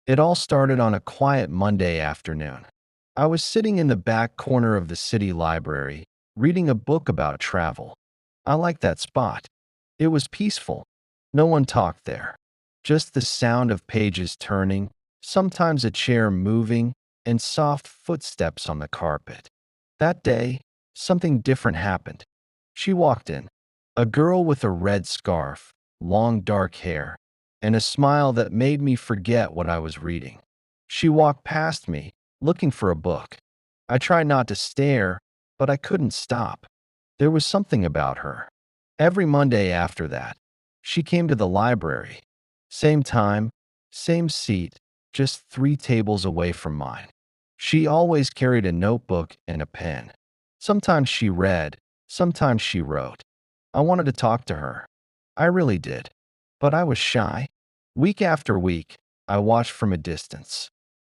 It all started on a quiet Monday afternoon. I was sitting in the back corner of the city library, reading a book about travel. I liked that spot. It was peaceful. No one talked there. Just the sound of pages turning, sometimes a chair moving, and soft footsteps on the carpet. That day, something different happened. She walked in. A girl with a red scarf, long dark hair, and a smile that made me forget what I was reading. She walked past me, looking for a book. I tried not to stare, but I couldn't stop. There was something about her. Every Monday after that, she came to the library. Same time, same seat, just 3 tables away from mine. She always carried a notebook and a pen. Sometimes she read, sometimes she wrote. I wanted to talk to her. I really did. But I was shy. Week after week, I watched from a distance.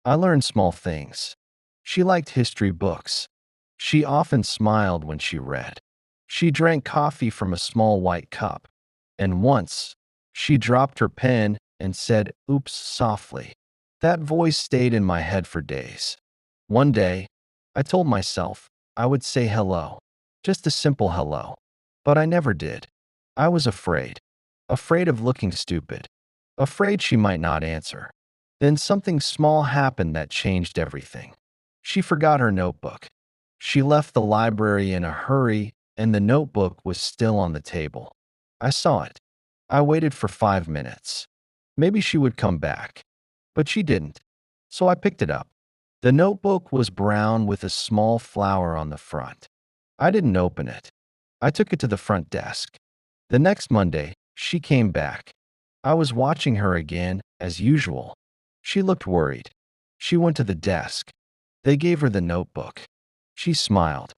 I learned small things. She liked history books. She often smiled when she read. She drank coffee from a small white cup. And once, she dropped her pen and said, "Oops," softly. That voice stayed in my head for days. One day, I told myself I would say hello, just a simple hello. But I never did. I was afraid. Afraid of looking stupid. Afraid she might not answer. Then something small happened that changed everything. She forgot her notebook. She left the library in a hurry, and the notebook was still on the table. I saw it. I waited for 5 minutes. Maybe she would come back. But she didn't. So I picked it up. The notebook was brown with a small flower on the front. I didn't open it. I took it to the front desk. The next Monday, she came back. I was watching her again, as usual. She looked worried. She went to the desk. They gave her the notebook. She smiled.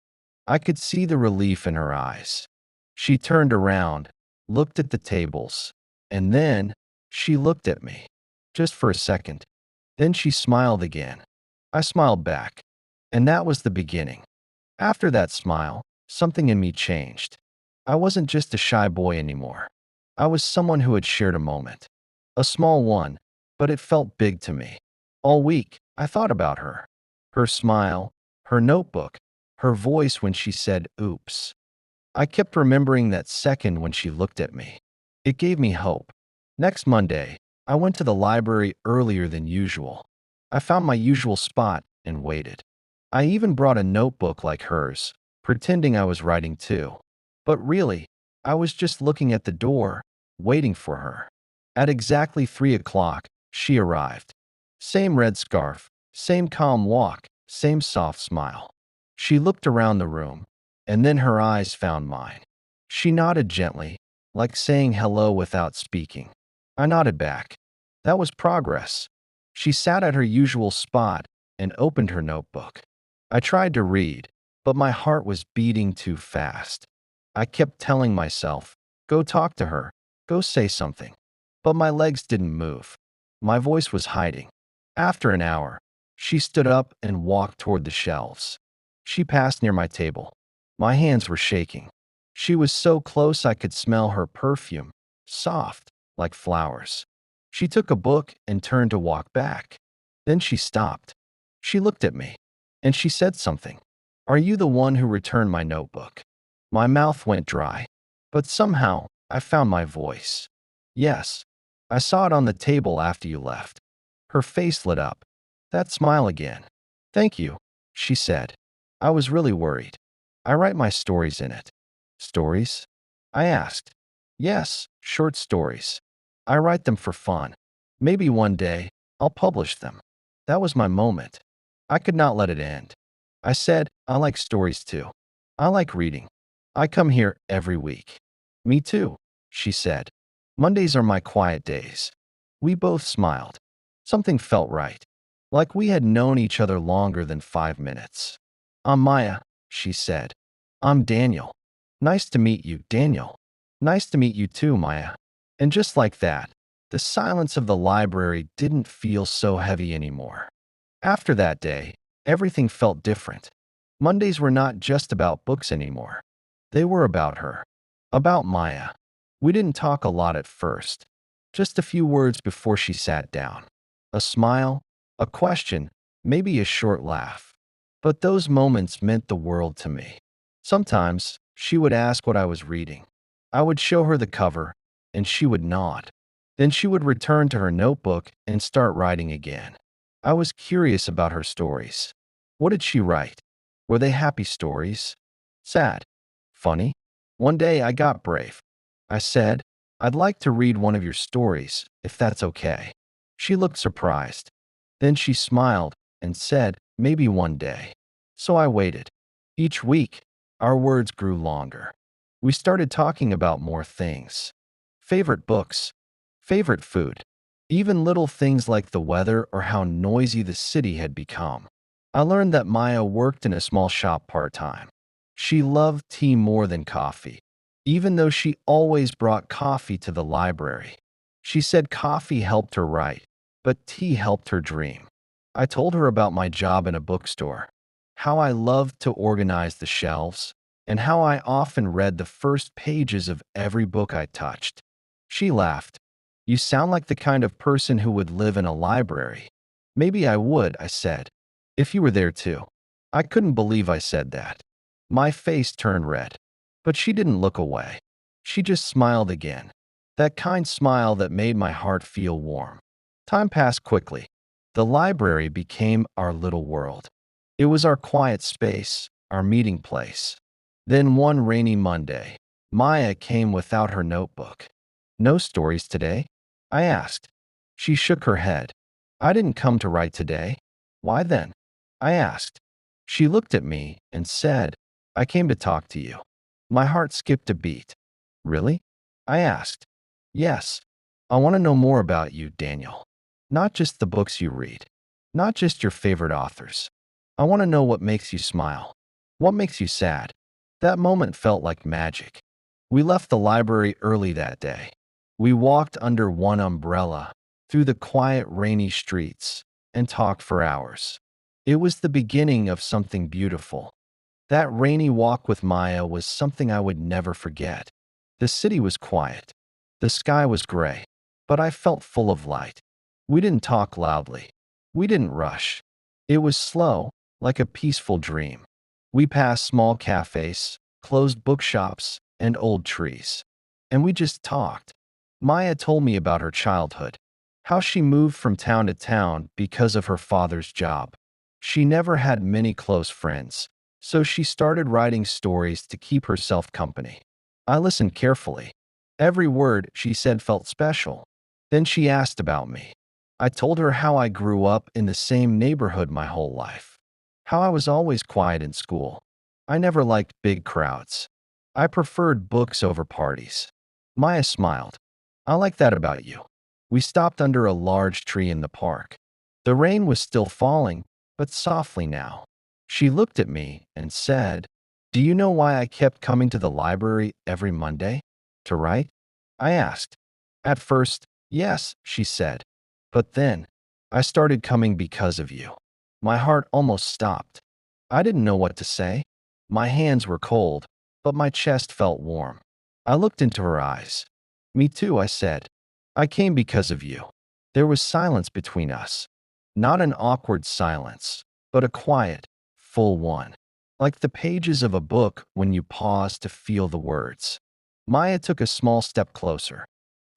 I could see the relief in her eyes. She turned around, looked at the tables, and then she looked at me. Just for a second. Then she smiled again. I smiled back. And that was the beginning. After that smile, something in me changed. I wasn't just a shy boy anymore. I was someone who had shared a moment. A small one, but it felt big to me. All week, I thought about her. Her smile, her notebook, her voice when she said, "Oops." I kept remembering that second when she looked at me. It gave me hope. Next Monday, I went to the library earlier than usual. I found my usual spot and waited. I even brought a notebook like hers, pretending I was writing too. But really, I was just looking at the door, waiting for her. At exactly 3 o'clock, she arrived. Same red scarf, same calm walk, same soft smile. She looked around the room, and then her eyes found mine. She nodded gently, like saying hello without speaking. I nodded back. That was progress. She sat at her usual spot and opened her notebook. I tried to read, but my heart was beating too fast. I kept telling myself, "Go talk to her, go say something." But my legs didn't move. My voice was hiding. After an hour, she stood up and walked toward the shelves. She passed near my table. My hands were shaking. She was so close I could smell her perfume, soft, like flowers. She took a book and turned to walk back. Then she stopped. She looked at me, and she said something. "Are you the one who returned my notebook?" My mouth went dry, but somehow I found my voice. "Yes, I saw it on the table after you left." Her face lit up. That smile again. "Thank you," she said. "I was really worried. I write my stories in it." "Stories?" I asked. "Yes, short stories. I write them for fun. Maybe one day I'll publish them." That was my moment. I could not let it end. I said, "I like stories too. I like reading. I come here every week." "Me too," she said. "Mondays are my quiet days." We both smiled. Something felt right, like we had known each other longer than 5 minutes. "I'm Maya," she said. "I'm Daniel." "Nice to meet you, Daniel." "Nice to meet you too, Maya." And just like that, the silence of the library didn't feel so heavy anymore. After that day, everything felt different. Mondays were not just about books anymore. They were about her. About Maya. We didn't talk a lot at first. Just a few words before she sat down. A smile, a question, maybe a short laugh. But those moments meant the world to me. Sometimes she would ask what I was reading. I would show her the cover, and she would nod. Then she would return to her notebook and start writing again. I was curious about her stories. What did she write? Were they happy stories? Sad? Funny? One day I got brave. I said, I'd like to read one of your stories, if that's okay. She looked surprised. Then she smiled and said, maybe one day. So I waited. Each week, our words grew longer. We started talking about more things. Favorite books, favorite food, even little things like the weather or how noisy the city had become. I learned that Maya worked in a small shop part-time. She loved tea more than coffee, even though she always brought coffee to the library. She said coffee helped her write, but tea helped her dream. I told her about my job in a bookstore, how I loved to organize the shelves, and how I often read the first pages of every book I touched. She laughed. You sound like the kind of person who would live in a library. Maybe I would, I said, if you were there too. I couldn't believe I said that. My face turned red, but she didn't look away. She just smiled again, that kind smile that made my heart feel warm. Time passed quickly. The library became our little world. It was our quiet space, our meeting place. Then one rainy Monday, Maya came without her notebook. No stories today? I asked. She shook her head. I didn't come to write today. Why then? I asked. She looked at me and said, I came to talk to you. My heart skipped a beat. Really? I asked. Yes. I want to know more about you, Daniel. Not just the books you read. Not just your favorite authors. I want to know what makes you smile. What makes you sad? That moment felt like magic. We left the library early that day. We walked under one umbrella, through the quiet, rainy streets, and talked for hours. It was the beginning of something beautiful. That rainy walk with Maya was something I would never forget. The city was quiet. The sky was gray, but I felt full of light. We didn't talk loudly. We didn't rush. It was slow, like a peaceful dream. We passed small cafes, closed bookshops, and old trees. And we just talked. Maya told me about her childhood, how she moved from town to town because of her father's job. She never had many close friends, so she started writing stories to keep herself company. I listened carefully. Every word she said felt special. Then she asked about me. I told her how I grew up in the same neighborhood my whole life, how I was always quiet in school. I never liked big crowds. I preferred books over parties. Maya smiled. I like that about you. We stopped under a large tree in the park. The rain was still falling, but softly now. She looked at me and said, do you know why I kept coming to the library every Monday? To write? I asked. At first, yes, she said. But then, I started coming because of you. My heart almost stopped. I didn't know what to say. My hands were cold, but my chest felt warm. I looked into her eyes. Me too, I said. I came because of you. There was silence between us. Not an awkward silence, but a quiet, full one. Like the pages of a book when you pause to feel the words. Maya took a small step closer.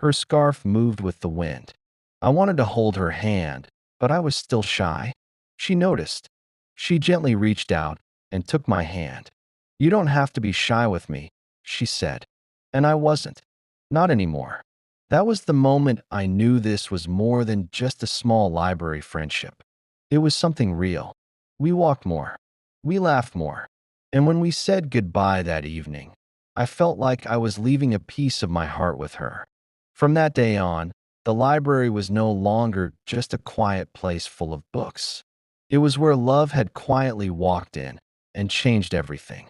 Her scarf moved with the wind. I wanted to hold her hand, but I was still shy. She noticed. She gently reached out and took my hand. You don't have to be shy with me, she said. And I wasn't. Not anymore. That was the moment I knew this was more than just a small library friendship. It was something real. We walked more. We laughed more. And when we said goodbye that evening, I felt like I was leaving a piece of my heart with her. From that day on, the library was no longer just a quiet place full of books. It was where love had quietly walked in and changed everything.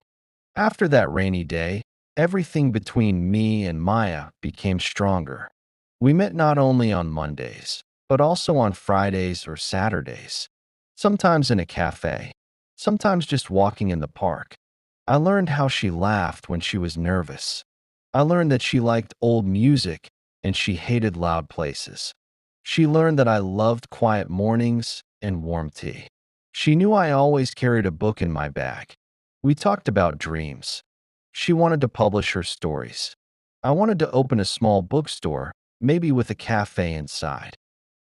After that rainy day, everything between me and Maya became stronger. We met not only on Mondays, but also on Fridays or Saturdays, sometimes in a cafe, sometimes just walking in the park. I learned how she laughed when she was nervous. I learned that she liked old music and she hated loud places. She learned that I loved quiet mornings and warm tea. She knew I always carried a book in my bag. We talked about dreams. She wanted to publish her stories. I wanted to open a small bookstore, maybe with a cafe inside.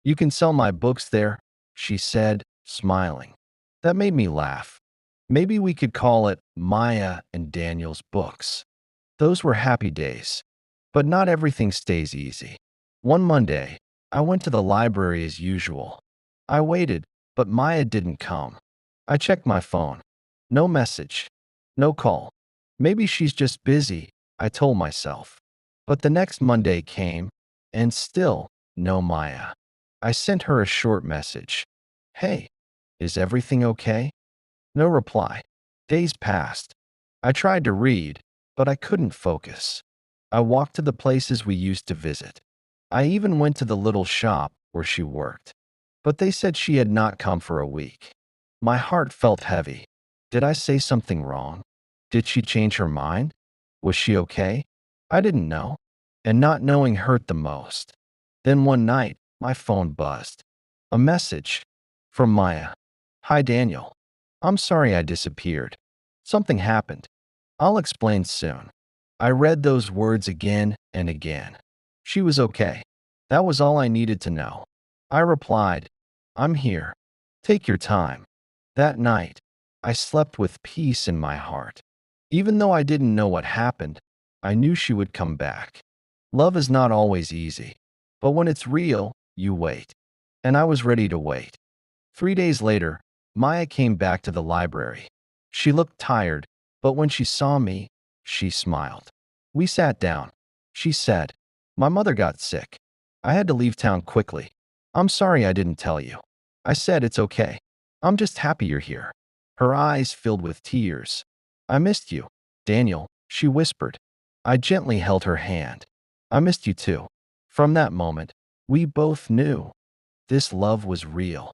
You can sell my books there, she said, smiling. That made me laugh. Maybe we could call it Maya and Daniel's books. Those were happy days. But not everything stays easy. One Monday, I went to the library as usual. I waited, but Maya didn't come. I checked my phone. No message. No call. Maybe she's just busy, I told myself. But the next Monday came, and still no Maya. I sent her a short message. Hey, is everything okay? No reply. Days passed. I tried to read, but I couldn't focus. I walked to the places we used to visit. I even went to the little shop where she worked. But they said she had not come for a week. My heart felt heavy. Did I say something wrong? Did she change her mind? Was she okay? I didn't know. And not knowing hurt the most. Then one night, my phone buzzed. A message from Maya. Hi, Daniel. I'm sorry I disappeared. Something happened. I'll explain soon. I read those words again and again. She was okay. That was all I needed to know. I replied, I'm here. Take your time. That night, I slept with peace in my heart. Even though I didn't know what happened, I knew she would come back. Love is not always easy, but when it's real, you wait. And I was ready to wait. 3 days later, Maya came back to the library. She looked tired, but when she saw me, she smiled. We sat down. She said, my mother got sick. I had to leave town quickly. I'm sorry I didn't tell you. I said it's okay. I'm just happy you're here. Her eyes filled with tears. I missed you, Daniel, she whispered. I gently held her hand. I missed you too. From that moment, we both knew this love was real.